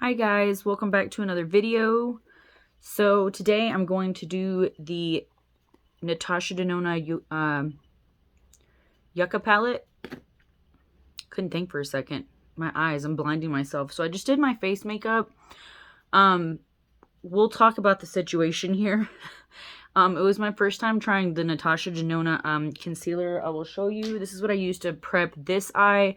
Hi guys, welcome back to another video. So today I'm going to do the Natasha Denona Yucca palette. Couldn't think for a second. My eyes, I'm blinding myself. So I just did my face makeup. We'll talk about the situation here. It was my first time trying the Natasha Denona concealer. I will show you. This is what I used to prep this eye.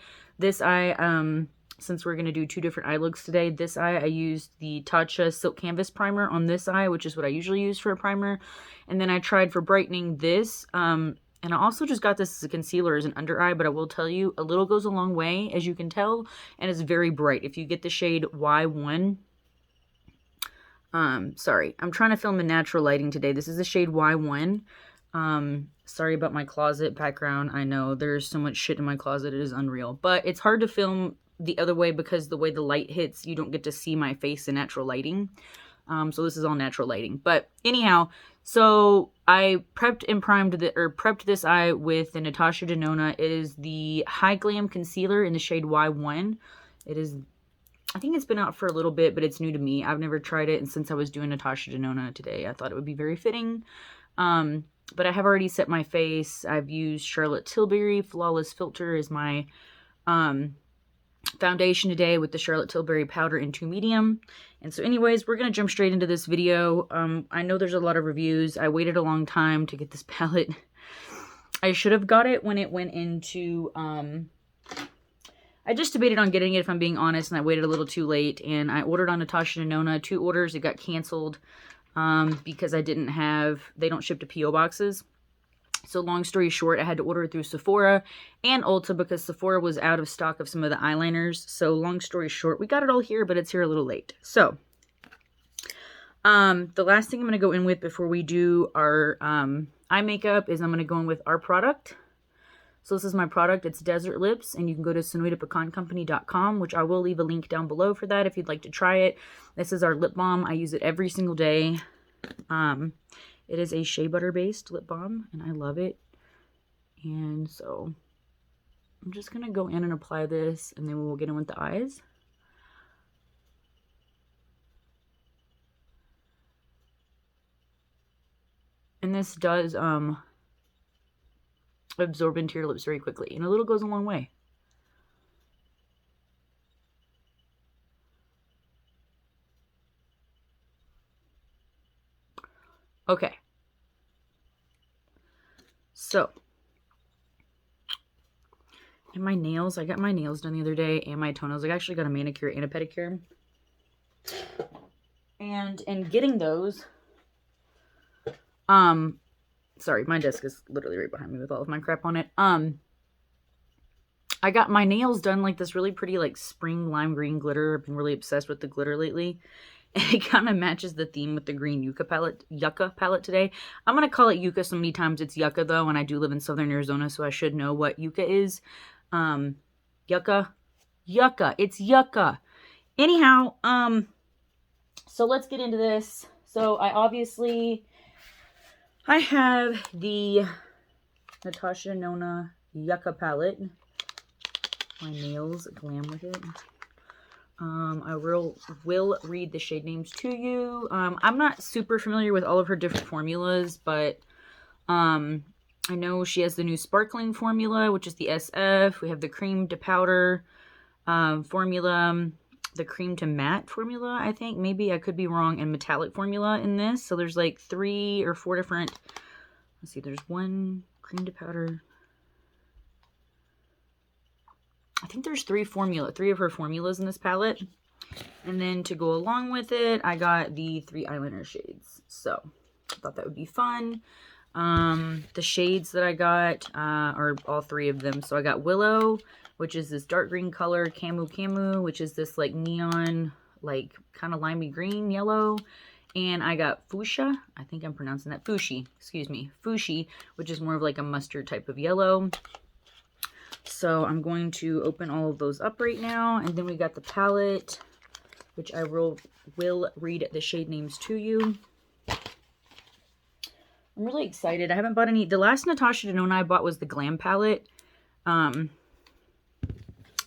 Since we're going to do two different eye looks today, this eye I used the Tatcha Silk Canvas Primer on this eye, which is what I usually use for a primer. And then I tried for brightening this. And I also just got this as a concealer as an under eye, but I will tell you, a little goes a long way, as you can tell, and it's very bright. If you get the shade Y1, sorry, I'm trying to film in natural lighting today. This is the shade Y1. Sorry about my closet background. I know there's so much shit in my closet, it is unreal. But it's hard to film the other way because the way the light hits, you don't get to see my face in natural lighting. So this is all natural lighting. But anyhow, so I prepped and prepped this eye with the Natasha Denona. It is the High Glam Concealer in the shade Y1. It is, I think it's been out for a little bit, but it's new to me. I've never tried it, and since I was doing Natasha Denona today, I thought it would be very fitting. But I have already set my face. I've used Charlotte Tilbury Flawless Filter as my foundation today with the Charlotte Tilbury powder in 2 medium. And so anyways, we're going to jump straight into this video. I know there's a lot of reviews. I waited a long time to get this palette. I should have got it when it went into, I just debated on getting it if I'm being honest, and I waited a little too late, and I ordered on Natasha Denona 2 orders. It got canceled because I didn't have, they don't ship to P.O. boxes. So long story short, I had to order it through Sephora and Ulta because Sephora was out of stock of some of the eyeliners. So long story short, we got it all here, but it's here a little late. So the last thing I'm going to go in with before we do our eye makeup is I'm going to go in with our product. So this is my product. It's Desert Lips, and you can go to sonoitapecancompany.com, which I will leave a link down below for that if you'd like to try it. This is our lip balm. I use it every single day. It is a shea butter based lip balm, and I love it. And so I'm just going to go in and apply this, and then we'll get in with the eyes. And this does absorb into your lips very quickly, and a little goes a long way. Okay. So, and my nails, I got my nails done the other day, and my toenails. I actually got a manicure and a pedicure. And in getting those, sorry, my desk is literally right behind me with all of my crap on it. I got my nails done like this really pretty like spring lime green glitter. I've been really obsessed with the glitter lately. And it kind of matches the theme with the green Yucca palette today. I'm going to call it Yucca so many times. It's Yucca though, and I do live in Southern Arizona, so I should know what Yucca is. Yucca. It's Yucca. Anyhow, so let's get into this. So I have the Natasha Denona Yucca palette. My nails glam with it. I will read the shade names to you. I'm not super familiar with all of her different formulas, but I know she has the new sparkling formula, which is the SF. We have the cream to powder formula, the cream to matte formula, I think. Maybe I could be wrong, and metallic formula in this. So there's like 3 or 4 different, let's see, there's 1 cream to powder. I think there's 3 of her formulas in this palette. And then to go along with it, I got the 3 eyeliner shades. So I thought that would be fun. The shades that I got are all 3 of them. So I got Willow, which is this dark green color, Camu, which is this like neon, like kind of limey green yellow. And I got Fuchsia, I think I'm pronouncing that, Fuchsia, which is more of like a mustard type of yellow. So I'm going to open all of those up right now. And then we got the palette, which I will read the shade names to you. I'm really excited. I haven't bought any. The last Natasha Denona I bought was the Glam palette. And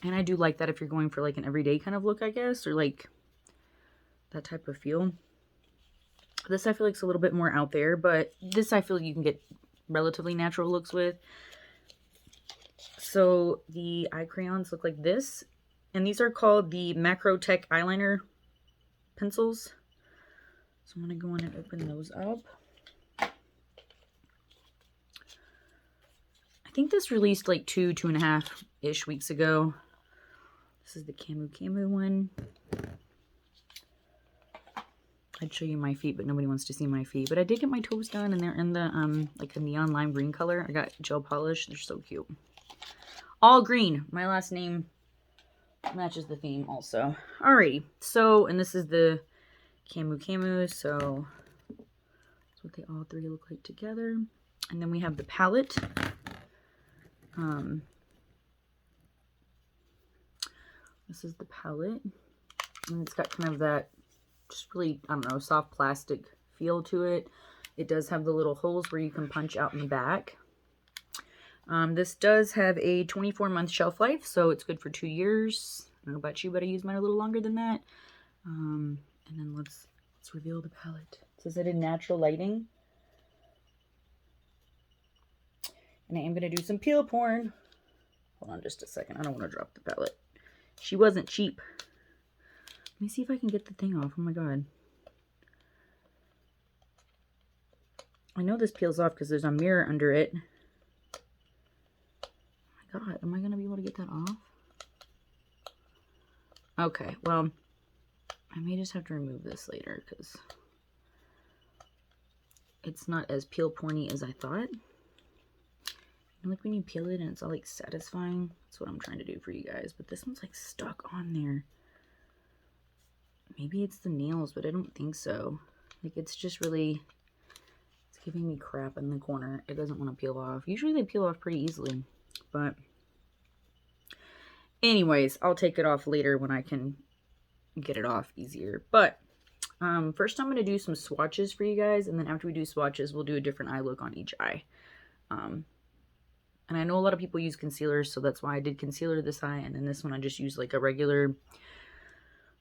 I do like that if you're going for like an everyday kind of look, I guess. Or like, that type of feel. This I feel like is a little bit more out there, but this I feel you can get relatively natural looks with. So the eye crayons look like this, and these are called the Macro Tech eyeliner pencils. So I'm going to go in and open those up. I think this released like 2.5-ish weeks ago. This is the Camu one. I'd show you my feet, but nobody wants to see my feet. But I did get my toes done, and they're in the like a neon lime green color. I got gel polish. They're so cute. All green. My last name matches the theme also. Alrighty. So, and this is the Camu. So that's what they all three look like together. And then we have the palette. This is the palette. And it's got kind of that just really, I don't know, soft plastic feel to it. It does have the little holes where you can punch out in the back. This does have a 24-month shelf life, so it's good for 2 years. I don't know about you, but I use mine a little longer than that. And then let's reveal the palette. It says it in natural lighting. And I am going to do some peel porn. Hold on just a second. I don't want to drop the palette. She wasn't cheap. Let me see if I can get the thing off. Oh my god. I know this peels off because there's a mirror under it. Oh my god, am I going to be able to get that off? Okay, well, I may just have to remove this later because it's not as peel porny as I thought. And like when you peel it and it's all like satisfying. That's what I'm trying to do for you guys. But this one's like stuck on there. Maybe it's the nails, but I don't think so. Like it's just really, it's giving me crap in the corner. It doesn't want to peel off. Usually they peel off pretty easily. But anyways, I'll take it off later when I can get it off easier. But first I'm going to do some swatches for you guys. And then after we do swatches, we'll do a different eye look on each eye. And I know a lot of people use concealers, so that's why I did concealer this eye. And then this one I just used like a regular,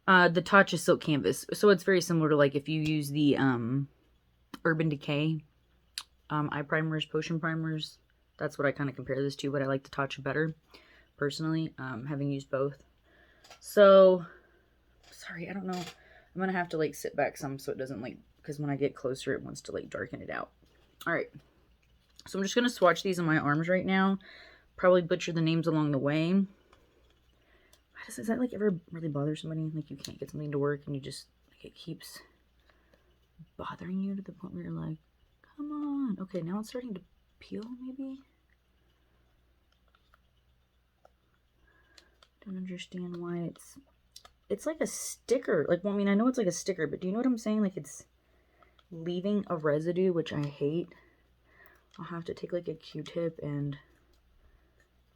the Tatcha Silk Canvas. So it's very similar to like if you use the Urban Decay eye primers, potion primers. That's what I kind of compare this to, but I like the Tatcha better, personally, having used both. So, sorry, I don't know. I'm going to have to like sit back some so it doesn't like, because when I get closer it wants to like darken it out. Alright. So I'm just going to swatch these on my arms right now. Probably butcher the names along the way. Does that like ever really bother somebody? Like you can't get something to work and you just, like it keeps bothering you to the point where you're like, come on. Okay, now it's starting to peel maybe? Don't understand why it's like a sticker. Like, well, I mean, I know it's like a sticker, but do you know what I'm saying? Like it's leaving a residue, which I hate. I'll have to take like a Q-tip and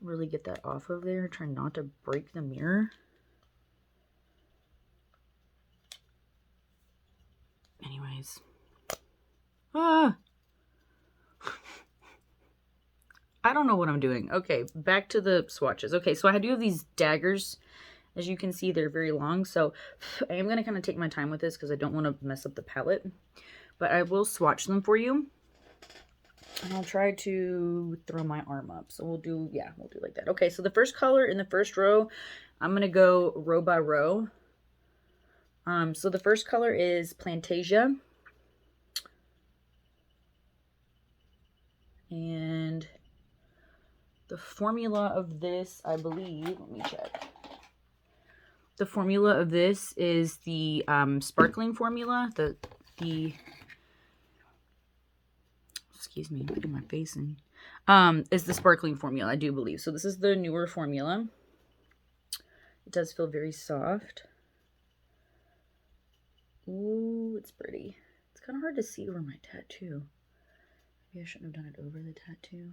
really get that off of there. Try not to break the mirror. Anyways. I don't know what I'm doing. Okay, back to the swatches. Okay, so I do have these daggers. As you can see, they're very long. So I am going to kind of take my time with this because I don't want to mess up the palette. But I will swatch them for you. And I'll try to throw my arm up. So we'll do, yeah, we'll do like that. Okay, so the first color in the first row, I'm going to go row by row. So the first color is Plantasia. And the formula of this, I believe, let me check. The formula of this is the sparkling formula, the excuse me, I'm putting my face in, is the sparkling formula, I do believe. So this is the newer formula. It does feel very soft. Ooh, it's pretty. It's kind of hard to see over my tattoo. Maybe I shouldn't have done it over the tattoo.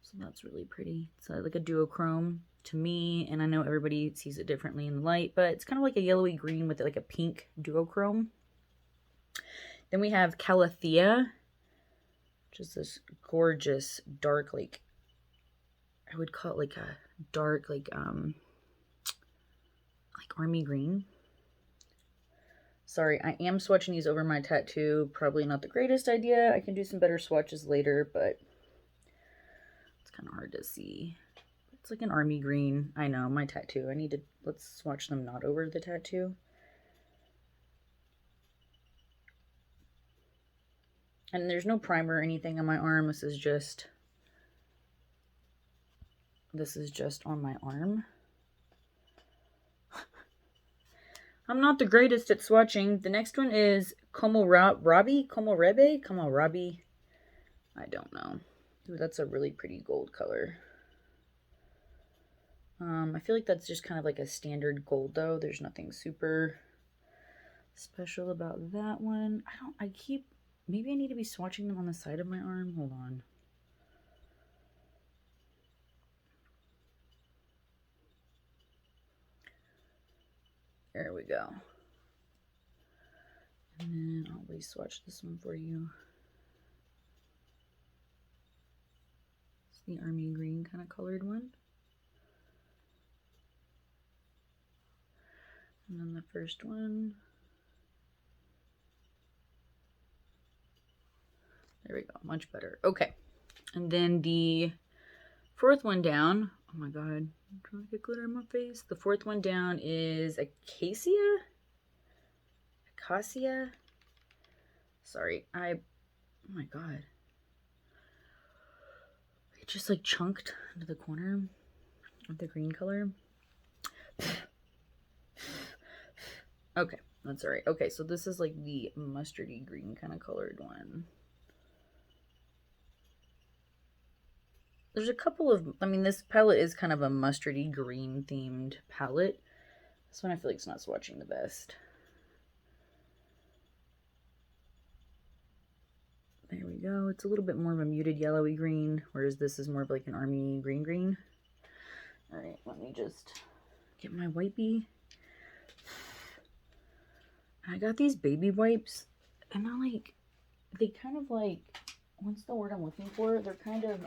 So that's really pretty. It's like a duochrome to me, and I know everybody sees it differently in the light, but it's kind of like a yellowy green with like a pink duochrome. Then we have Calathea, which is this gorgeous dark, like, I would call it like a dark, like army green. Sorry, I am swatching these over my tattoo. Probably not the greatest idea. I can do some better swatches later, but it's kind of hard to see. It's like an army green. I know, my tattoo. Let's swatch them not over the tattoo. And there's no primer or anything on my arm. This is just on my arm. I'm not the greatest at swatching. The next one is Komorabi. I don't know. Ooh, that's a really pretty gold color. I feel like that's just kind of like a standard gold though. There's nothing super special about that one. Maybe I need to be swatching them on the side of my arm. Hold on. There we go. And then I'll re-swatch this one for you. It's the army green kind of colored one. And then the first one. There we go, much better. Okay. And then the fourth one down. Oh my god, I'm trying to get glitter in my face. The fourth one down is Acacia? Sorry, oh my god. It just like chunked into the corner of the green color. Okay, that's all right. Okay, so this is like the mustardy green kind of colored one. There's a couple of, this palette is kind of a mustardy green themed palette. This one I feel like it's not swatching the best. There we go. It's a little bit more of a muted yellowy green, whereas this is more of like an army green. All right, let me just get my wipey. I got these baby wipes, and they kind of like, what's the word I'm looking for? They're kind of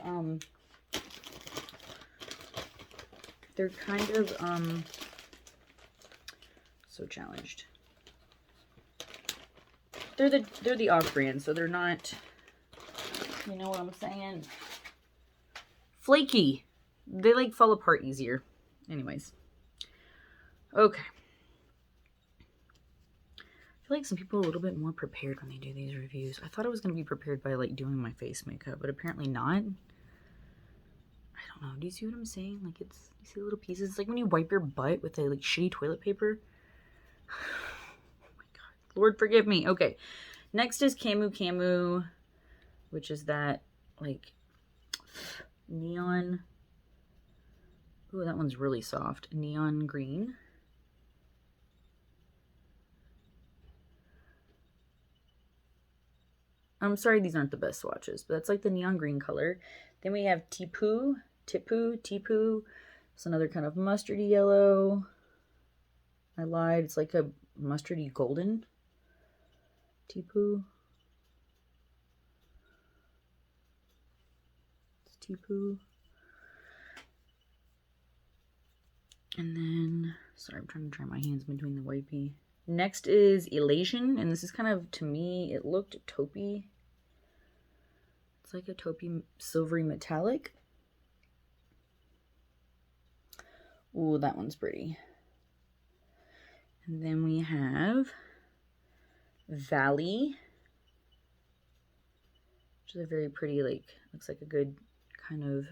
so challenged. They're the off-brand, so they're not, you know what I'm saying? Flaky. They like fall apart easier. Anyways. Okay. I feel like some people are a little bit more prepared when they do these reviews. I thought I was going to be prepared by like doing my face makeup, but apparently not. I don't know. Do you see what I'm saying? Like you see the little pieces? It's like when you wipe your butt with a like shitty toilet paper. Oh my god. Lord forgive me. Okay. Next is Camu, which is that like neon. Ooh, that one's really soft. Neon green. I'm sorry these aren't the best swatches, but that's like the neon green color. Then we have Tipu. It's another kind of mustardy yellow. I lied. It's like a mustardy golden. Tipu. It's Tipu. And then, sorry, I'm trying to dry my hands between the wipey. Next is Elation, and this is kind of, to me, it looked taupey. It's like a taupey silvery metallic. Ooh, that one's pretty. And then we have Valley, which is a very pretty, like, looks like a good kind of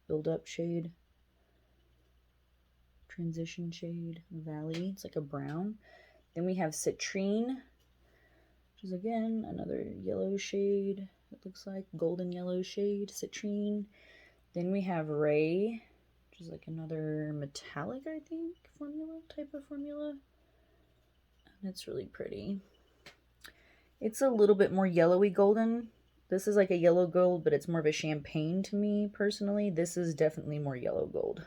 build-up shade. Transition shade, Valley. It's like a brown. Then we have Citrine, which is again another yellow shade. It looks like golden yellow shade, Citrine. Then we have Ray, which is like another metallic, I think, type of formula. And it's really pretty. It's a little bit more yellowy golden. This is like a yellow gold, but it's more of a champagne to me personally. This is definitely more yellow gold.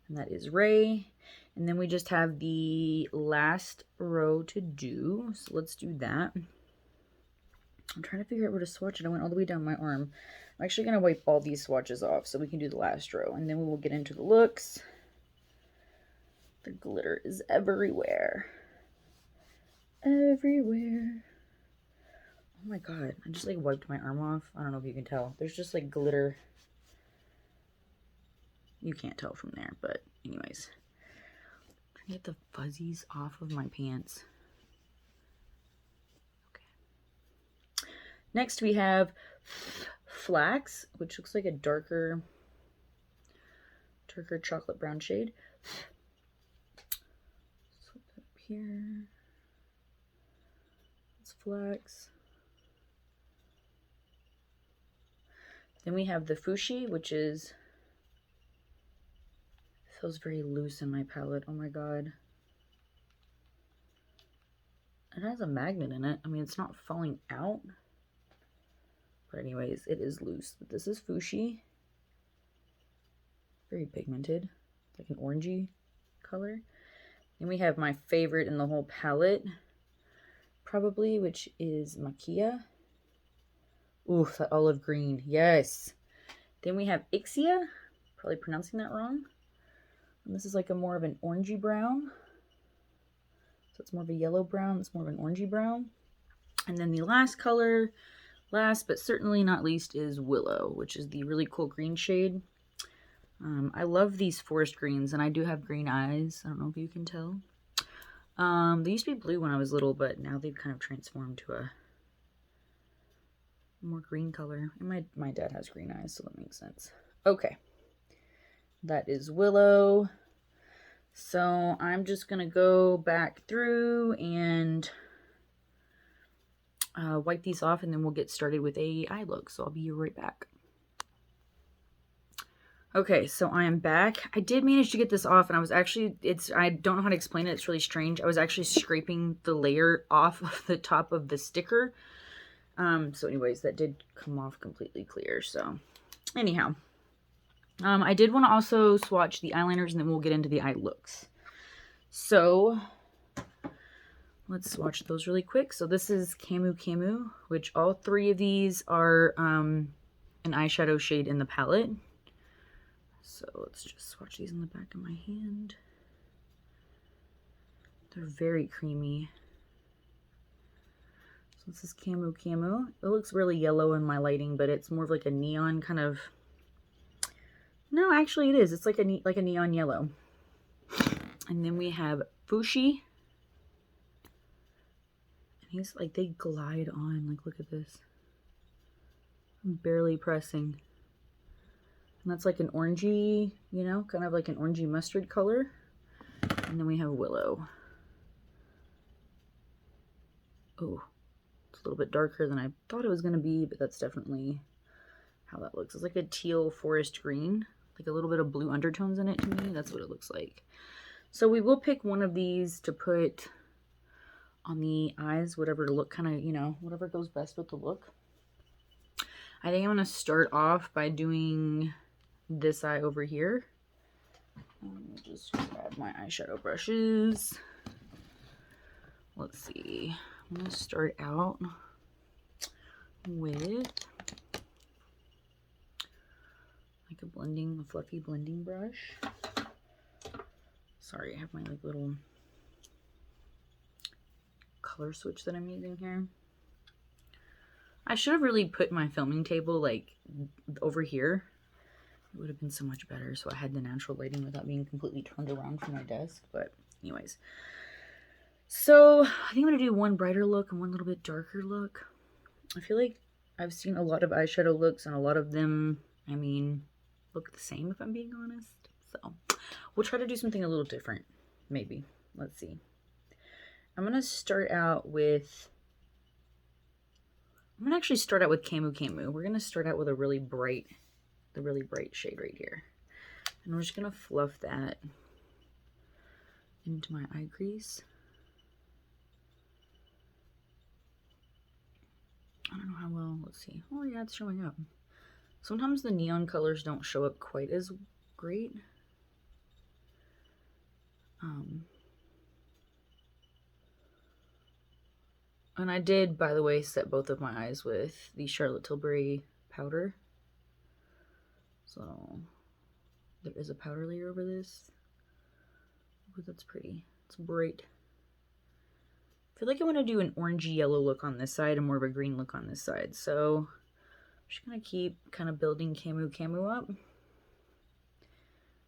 And that is Ray. And then we just have the last row to do. So let's do that. I'm trying to figure out where to swatch it. I went all the way down my arm. I'm actually going to wipe all these swatches off so we can do the last row. And then we will get into the looks. The glitter is everywhere. everywhere. Oh my god, I just like wiped my arm off. I don't know if you can tell. There's just like glitter. You can't tell from there, but anyways. Trying to get the fuzzies off of my pants. Okay. Next we have Flax, which looks like a darker chocolate brown shade. Let's put that up here. It's Flax. Then we have the Fuchsia, which feels very loose in my palette. Oh my god. It has a magnet in it. I mean, it's not falling out. But anyways, it is loose. But this is Fuchsia. Very pigmented. Like an orangey color. Then we have my favorite in the whole palette. Probably, which is Maquia. Ooh, that olive green. Yes. Then we have Ixia. Probably pronouncing that wrong. And this is like a more of an orangey brown. So it's more of a yellow brown. It's more of an orangey brown. And then the last color, last but certainly not least, is Willow, which is the really cool green shade. I love these forest greens, and I do have green eyes. I don't know if you can tell. They used to be blue when I was little, but now they've kind of transformed to a more green color. And my dad has green eyes, so that makes sense. Okay. That is Willow. So I'm just going to go back through and wipe these off, and then we'll get started with a eye look. So I'll be right back. Okay, so I am back. I did manage to get this off, and I was actually, I don't know how to explain it. It's really strange. I was actually scraping the layer off of the top of the sticker. So anyways, that did come off completely clear. So anyhow, I did want to also swatch the eyeliners, and then we'll get into the eye looks. So let's swatch those really quick. So this is Camu Camu, which all three of these are an eyeshadow shade in the palette. So let's just swatch these in the back of my hand. They're very creamy. So this is Camu Camu. It looks really yellow in my lighting, but it's more of like a neon kind of... No, actually it is. It's like a neon yellow. And then we have Fuchsia. And he's like, they glide on. Like, look at this. I'm barely pressing. And that's like an orangey, you know, kind of like an orangey mustard color. And then we have Willow. Oh, it's a little bit darker than I thought it was going to be, but that's definitely how that looks. It's like a teal forest green, like a little bit of blue undertones in it to me. That's what it looks like. So we will pick one of these to put on the eyes, whatever to look kind of, you know, whatever goes best with the look. I think I'm going to start off by doing this eye over here. Just grab my eyeshadow brushes. Let's see. I'm going to start out with like a fluffy blending brush. Sorry, I have my like little color switch that I'm using here. I should have really put my filming table like over here. It would have been so much better, so I had the natural lighting without being completely turned around from my desk. But anyways, so I think I'm gonna do one brighter look and one little bit darker look. I feel like I've seen a lot of eyeshadow looks, and a lot of them, I mean, look the same if I'm being honest. So we'll try to do something a little different, maybe. Let's see. I'm gonna start out with, I'm gonna actually start out with Camu Camu. We're gonna start out with a really bright, the really bright shade right here. And we're just gonna fluff that into my eye crease. I don't know how well, let's see. Oh yeah, it's showing up. Sometimes the neon colors don't show up quite as great. And I did, by the way, set both of my eyes with the Charlotte Tilbury powder. So there is a powder layer over this. Ooh, that's pretty. It's bright. feel like I want to do an orangey yellow look on this side and more of a green look on this side. So I'm just going to keep kind of building camo up.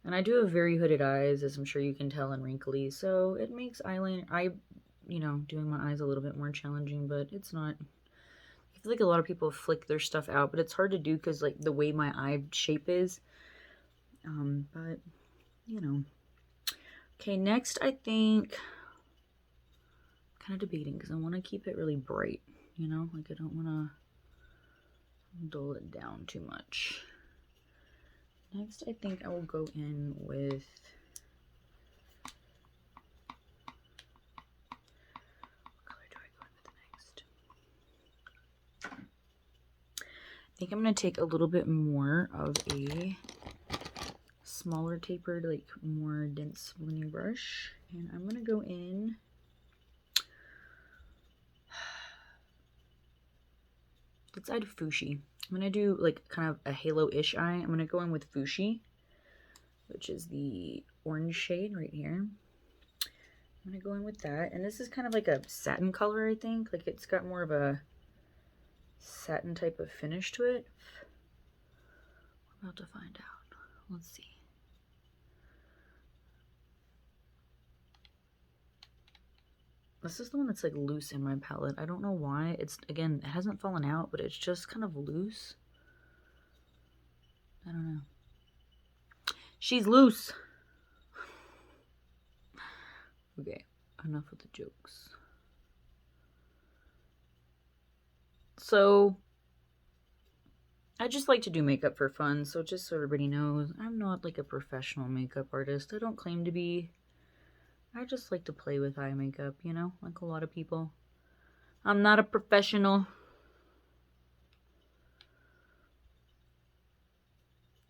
And I do have very hooded eyes, as I'm sure you can tell, and wrinkly. So it makes eyeliner, you know, doing my eyes a little bit more challenging, but it's not. I feel like a lot of people flick their stuff out, but it's hard to do because like the way my eye shape is. But you know. Okay, next I think, kind of debating because I want to keep it really bright, you know, like I don't want to dull it down too much. Next I think I will go in with I think I'm going to take a little bit more of a smaller tapered, like more dense blending brush. And I'm going to go in. Let's add Fushi. I'm going to do like kind of a halo-ish eye. I'm going to go in with Fushi, which is the orange shade right here. I'm going to go in with that. And this is kind of like a satin color, I think. Like it's got more of a satin type of finish to it. We're about to find out. Let's see. This is the one that's like loose in my palette. I don't know why. It's, again, it hasn't fallen out, but it's just kind of loose. I don't know. She's loose. Okay, enough with the jokes. So, I just like to do makeup for fun, so just so everybody knows, I'm not like a professional makeup artist. I don't claim to be. I just like to play with eye makeup, you know, like a lot of people. I'm not a professional.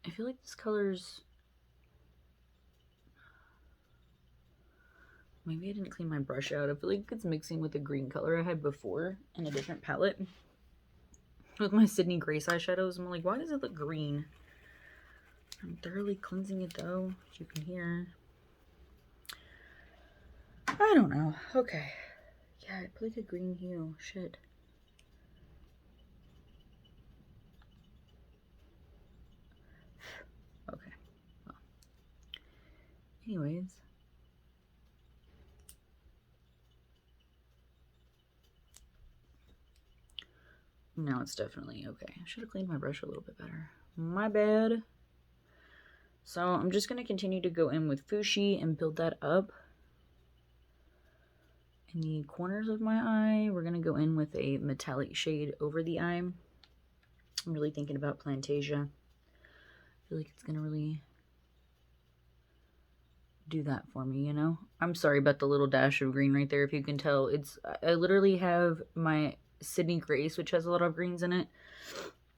I feel like this color's... Maybe I didn't clean my brush out. I feel like it's mixing with the green color I had before in a different palette. With my Sydney Grace eyeshadows, I'm like, why does it look green? I'm thoroughly cleansing it though, as you can hear. I don't know. Okay. Yeah, I put like a green hue. Shit. Okay. Well. Anyways. Now it's definitely okay. I should have cleaned my brush a little bit better. My bad. So I'm just going to continue to go in with Fushi and build that up. In the corners of my eye, we're going to go in with a metallic shade over the eye. I'm really thinking about Plantasia. I feel like it's going to really do that for me, you know? I'm sorry about the little dash of green right there. If you can tell, I literally have my Sydney Grace, which has a lot of greens in it.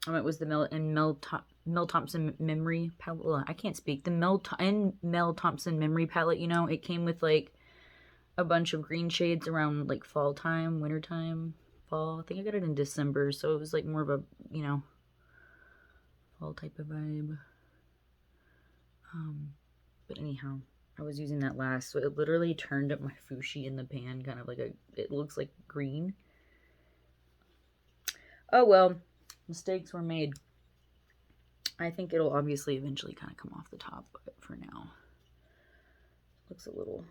It was the Mel Thompson Memory palette. I can't speak. The Mel Thompson Memory palette, you know, it came with like a bunch of green shades around like fall time, winter time, fall. I think I got it in December, so it was like more of a, you know, fall type of vibe. But anyhow, I was using that last, so it literally turned up my Fushi in the pan, kind of like it looks like green. Oh well, mistakes were made. I think it'll obviously eventually kind of come off the top, but for now, it looks a little...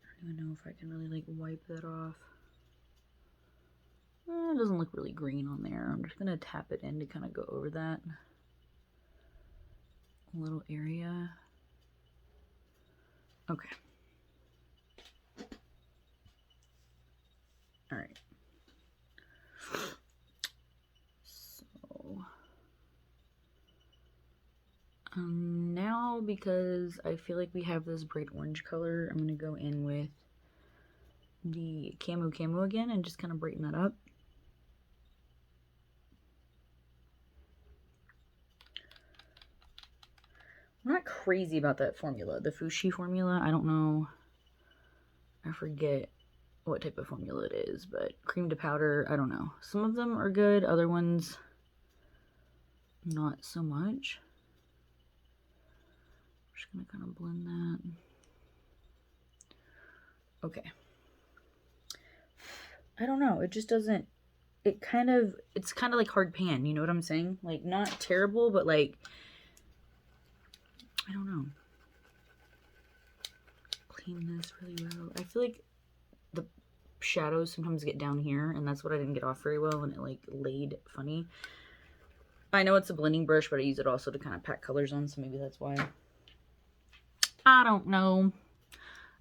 I don't even know if I can really like wipe that off. It doesn't look really green on there. I'm just going to tap it in to kind of go over that little area. Okay. All right. So now, because I feel like we have this bright orange color, I'm going to go in with the Camo again and just kind of brighten that up. I'm not crazy about that formula, the Fushi formula. I don't know. I forget what type of formula it is, but cream to powder, I don't know. Some of them are good, other ones not so much. I'm just gonna kind of blend that. Okay. I don't know. It just doesn't, it's kind of like hard pan. You know what I'm saying? Like, not terrible, but like, I don't know. Clean this really well. I feel like the shadows sometimes get down here, and that's what I didn't get off very well, and it like laid funny. I know it's a blending brush, but I use it also to kind of pack colors on, so maybe that's why. I don't know.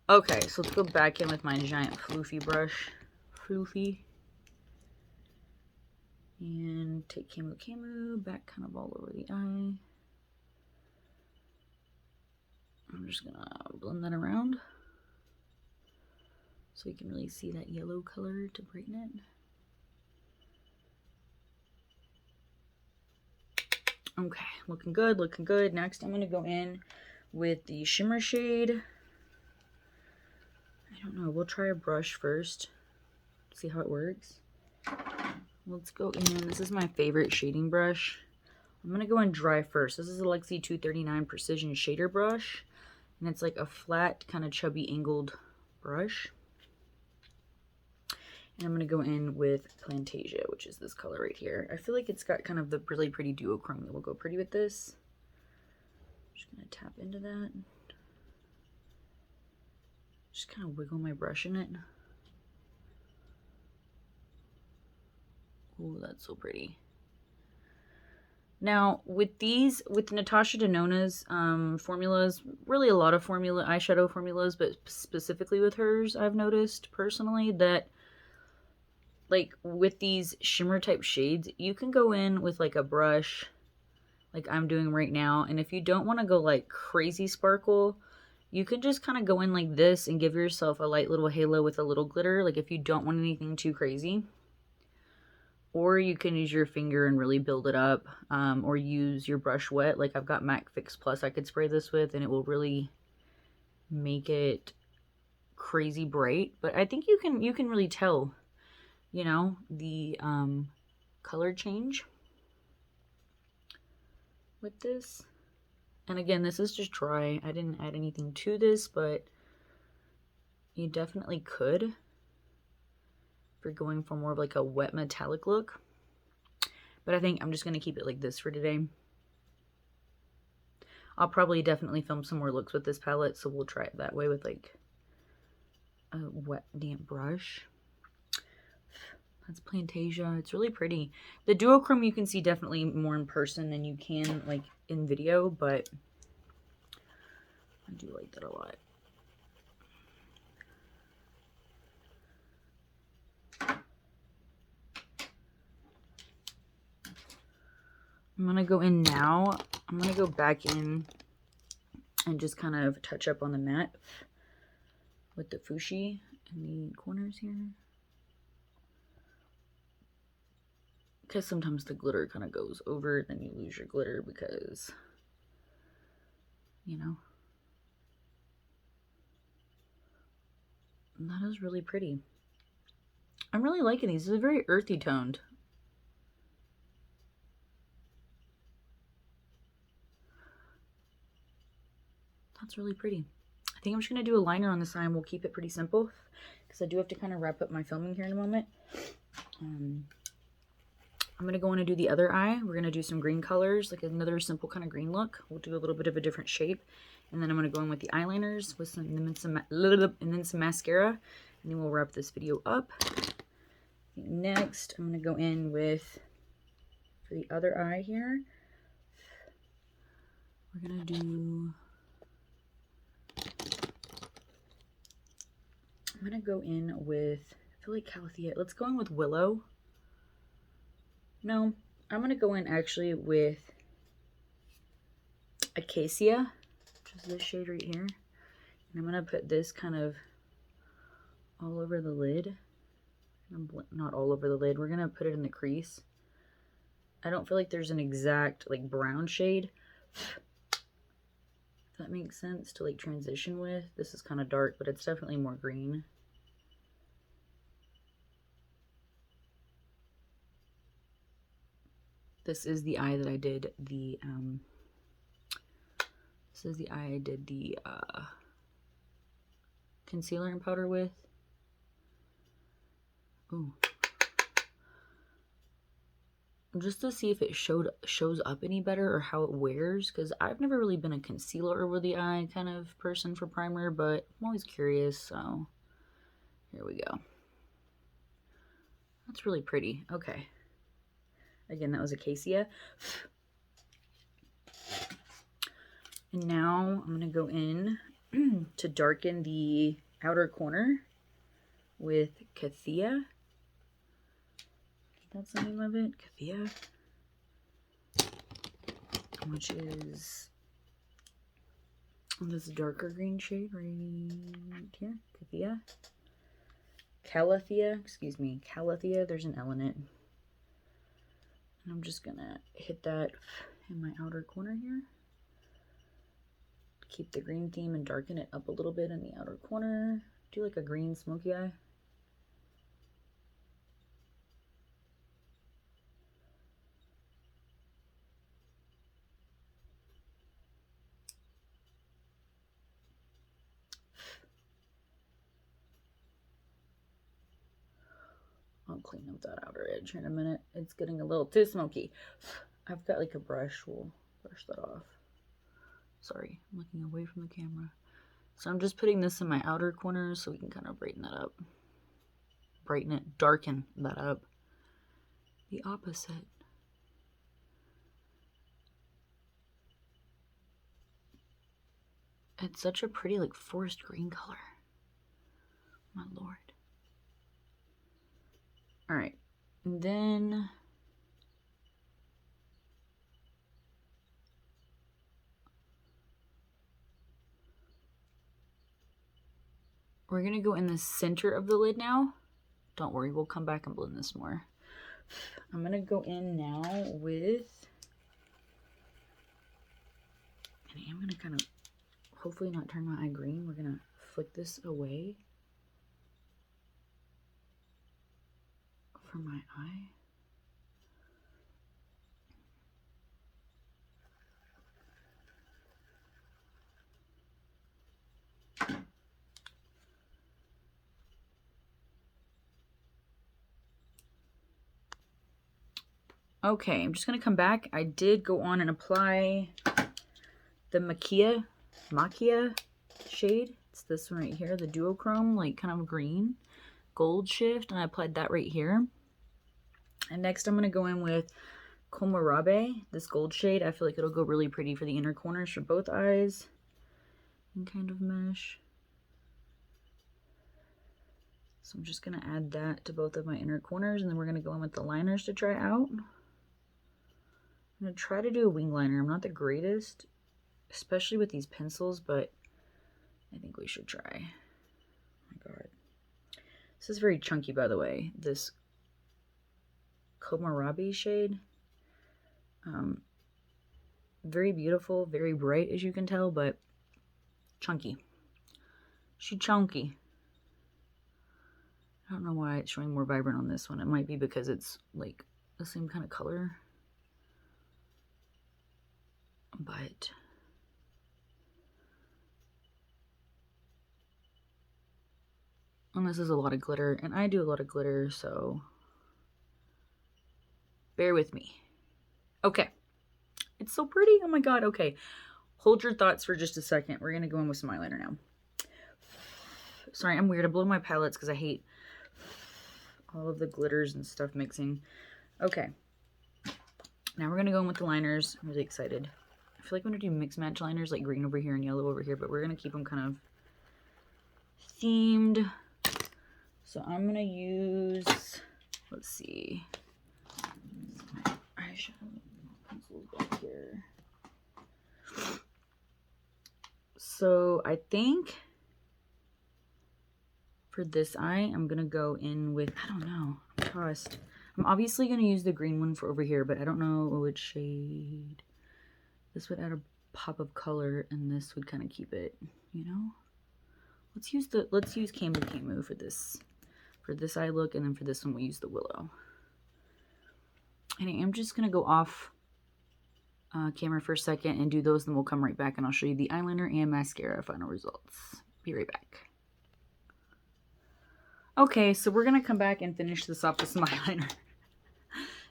Okay, so let's go back in with my giant floofy brush. Floofy. And take Camu back kind of all over the eye. I'm just gonna blend that around so you can really see that yellow color to brighten it. Okay, looking good, looking good. Next, I'm gonna go in with the shimmer shade. I don't know, we'll try a brush first, see how it works. Let's go in, this is my favorite shading brush. I'm gonna go in dry first. This is a Lexi 239 Precision Shader Brush, and it's like a flat, kind of chubby angled brush. And I'm gonna go in with Plantasia, which is this color right here. I feel like it's got kind of the really pretty duochrome that will go pretty with this. Just gonna tap into that. Just kind of wiggle my brush in it. Oh, that's so pretty. Now, with these, with Natasha Denona's formulas, really a lot of eyeshadow formulas, but specifically with hers, I've noticed personally that, like, with these shimmer type shades, you can go in with, like, a brush, like I'm doing right now, and if you don't want to go, like, crazy sparkle, you can just kind of go in like this and give yourself a light little halo with a little glitter, like if you don't want anything too crazy. Or you can use your finger and really build it up, or use your brush wet. Like I've got MAC Fix Plus I could spray this with, and it will really make it crazy bright. But I think you can really tell, you know, the color change with this. And again, this is just dry. I didn't add anything to this, but you definitely could. For going for more of like a wet metallic look. But I think I'm just going to keep it like this for today. I'll probably definitely film some more looks with this palette, so we'll try it that way with like a wet damp brush. That's Plantasia. It's really pretty. The duochrome you can see definitely more in person than you can like in video, but I do like that a lot. I'm going to go in now. I'm going to go back in and just kind of touch up on the matte with the Fushi in the corners here. Because sometimes the glitter kind of goes over, then you lose your glitter because, you know. And that is really pretty. I'm really liking these. This is very earthy toned. That's really pretty. I think I'm just going to do a liner on this side and we'll keep it pretty simple because I do have to kind of wrap up my filming here in a moment. I'm going to go in and do the other eye. We're going to do some green colors, like another simple kind of green look. We'll do a little bit of a different shape. And then I'm going to go in with the eyeliners with some mascara. And then we'll wrap this video up. Next, I'm going to go in with, for the other eye here, we're going to do... I'm going to go in with, I feel like Calathea. Let's go in with Willow. No, I'm going to go in actually with Acacia, which is this shade right here. And I'm going to put this kind of all over the lid. Not all over the lid. We're going to put it in the crease. I don't feel like there's an exact like brown shade. If that makes sense to like transition with. This is kind of dark, but it's definitely more green. This is the eye that I did the concealer and powder with. Ooh. Just to see if it shows up any better or how it wears, because I've never really been a concealer over the eye kind of person for primer, but I'm always curious, so here we go. That's really pretty. Okay. Again, that was Acacia. And now I'm going to go in to darken the outer corner with Cathia. That's the name of it, Cathia. Which is this darker green shade right here, Cathia. Calathea, excuse me, Calathea, there's an L in it. And I'm just gonna hit that in my outer corner here. Keep the green theme and darken it up a little bit in the outer corner. Do like a green smoky eye. I'll clean up that outer edge here in a minute. It's getting a little too smoky. I've got like a brush. We'll brush that off. Sorry, I'm looking away from the camera. So I'm just putting this in my outer corner so we can kind of brighten that up. Brighten it, darken that up. The opposite. It's such a pretty like forest green color. My lord. All right, and then we're gonna go in the center of the lid now. Don't worry, we'll come back and blend this more. I'm gonna go in now with, and I'm gonna kind of hopefully not turn my eye green. We're gonna flick this away from my eye. Okay, I'm just gonna come back. I did go on and apply the Macchia shade. It's this one right here, the duochrome, like kind of green, gold shift, and I applied that right here. And next I'm gonna go in with Kohlrabi, this gold shade. I feel like it'll go really pretty for the inner corners for both eyes and kind of mesh. So I'm just gonna add that to both of my inner corners, and then we're gonna go in with the liners to try out. I'm gonna try to do a wing liner. I'm not the greatest, especially with these pencils, but I think we should try. Oh my god. This is very chunky, by the way. This Kohlrabi shade. Very beautiful, very bright, as you can tell, but chunky. She chunky. I don't know why it's showing more vibrant on this one. It might be because it's like the same kind of color. But and this is a lot of glitter, and I do a lot of glitter, so bear with me. Okay. It's so pretty. Oh my god. Okay. Hold your thoughts for just a second. We're going to go in with some eyeliner now. Sorry, I'm weird. I blow my palettes because I hate all of the glitters and stuff mixing. Okay. Now we're going to go in with the liners. I'm really excited. I feel like I'm going to do mix match liners, like green over here and yellow over here, but we're going to keep them kind of themed. So I'm going to use, let's see, my eyeshadow pencils back here. So I think for this eye, I'm going to go in with, I don't know, I'm tossed. I'm obviously going to use the green one for over here, but I don't know which shade. This would add a pop of color, and this would kind of keep it, you know? Let's use Camu for this eye look, and then for this one, we'll use the Willow. And I am just going to go off camera for a second and do those, then we'll come right back and I'll show you the eyeliner and mascara final results. Be right back. Okay, so we're going to come back and finish this off with some eyeliner.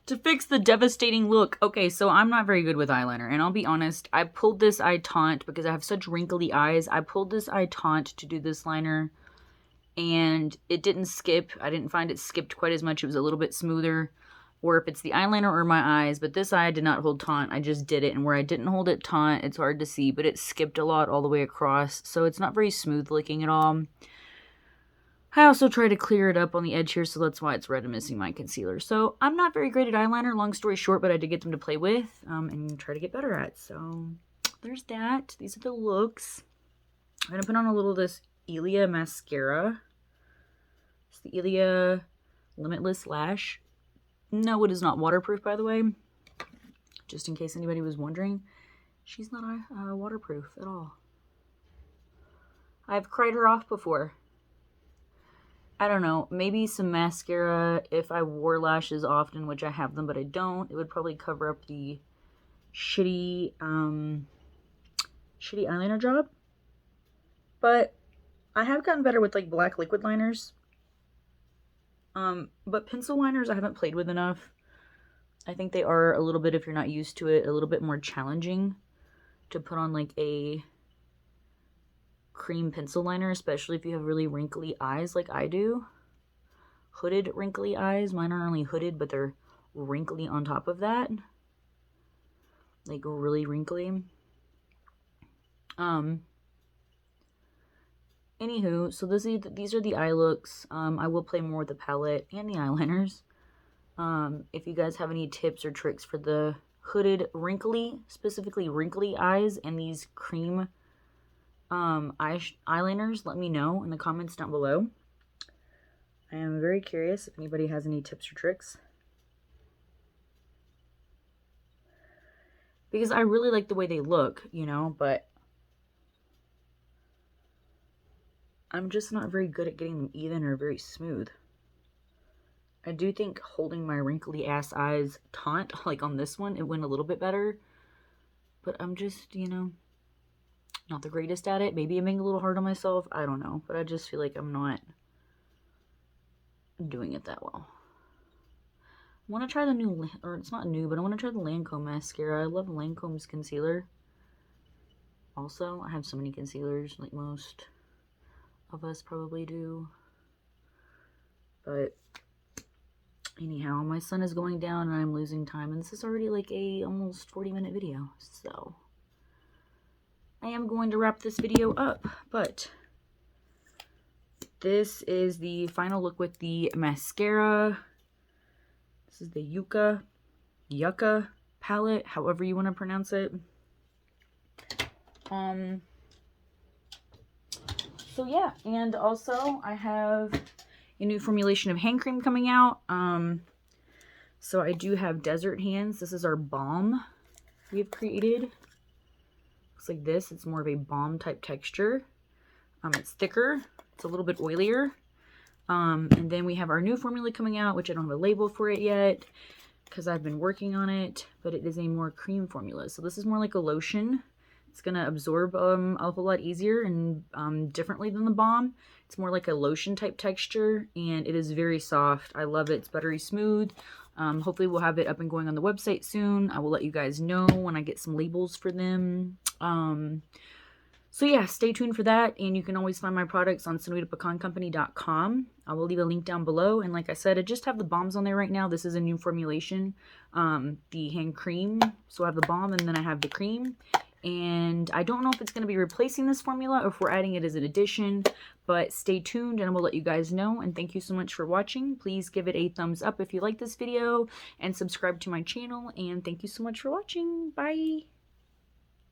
To fix the devastating look. Okay, so I'm not very good with eyeliner, and I'll be honest, I pulled this eye taunt because I have such wrinkly eyes. I pulled this eye taunt to do this liner, and it didn't skip. I didn't find it skipped quite as much. It was a little bit smoother, or if it's the eyeliner or my eyes, but this eye I did not hold taunt. I just did it, and where I didn't hold it taunt, it's hard to see, but it skipped a lot all the way across, so it's not very smooth looking at all. I also try to clear it up on the edge here, so that's why it's red and missing my concealer. So I'm not very great at eyeliner, long story short, but I did get them to play with and try to get better at. So there's that. These are the looks. I'm going to put on a little of this Ilia mascara. It's the Ilia Limitless Lash. No, it is not waterproof, by the way. Just in case anybody was wondering. She's not waterproof at all. I've cried her off before. I don't know, maybe some mascara if I wore lashes often, which I have them, but I don't. It would probably cover up the shitty eyeliner job. But I have gotten better with like black liquid liners. But pencil liners I haven't played with enough. I think they are a little bit, if you're not used to it, a little bit more challenging to put on like a cream pencil liner, especially if you have really wrinkly eyes like I do. Hooded wrinkly eyes. Mine aren't only hooded, but they're wrinkly on top of that. Like really wrinkly. Anywho, so these are the eye looks. I will play more with the palette and the eyeliners. If you guys have any tips or tricks for the hooded wrinkly, specifically wrinkly eyes and these cream eyeliners, let me know in the comments down below. I am very curious if anybody has any tips or tricks, because I really like the way they look, you know, but I'm just not very good at getting them even or very smooth. I do think holding my wrinkly ass eyes taunt, like on this one, it went a little bit better, but I'm just, you know, not the greatest at it. Maybe I'm being a little hard on myself. I don't know. But I just feel like I'm not doing it that well. I want to try the new, or it's not new, but I want to try the Lancome mascara. I love Lancome's concealer. Also, I have so many concealers, like most of us probably do. But anyhow, my sun is going down and I'm losing time. And this is already like a almost 40-minute video. So I am going to wrap this video up, but this is the final look with the mascara. This is the Yucca palette, however you want to pronounce it. So yeah, and also I have a new formulation of hand cream coming out. So I do have Desert Hands. This is our balm we have created. Looks like this. It's more of a balm type texture. It's thicker. It's a little bit oilier. And then we have our new formula coming out, which I don't have a label for it yet because I've been working on it, but it is a more cream formula. So this is more like a lotion. It's going to absorb a whole lot easier and differently than the balm. It's more like a lotion type texture, and it is very soft. I love it. It's buttery smooth. Hopefully we'll have it up and going on the website soon. I will let you guys know when I get some labels for them. So yeah, stay tuned for that, and you can always find my products on SonoitaPecanCompany.com. I will leave a link down below, and like I said, I just have the balms on there right now. This is a new formulation, the hand cream. So I have the balm, and then I have the cream, and I don't know if it's going to be replacing this formula or if we're adding it as an addition, but stay tuned, and I will let you guys know, and thank you so much for watching. Please give it a thumbs up if you like this video, and subscribe to my channel, and thank you so much for watching. Bye!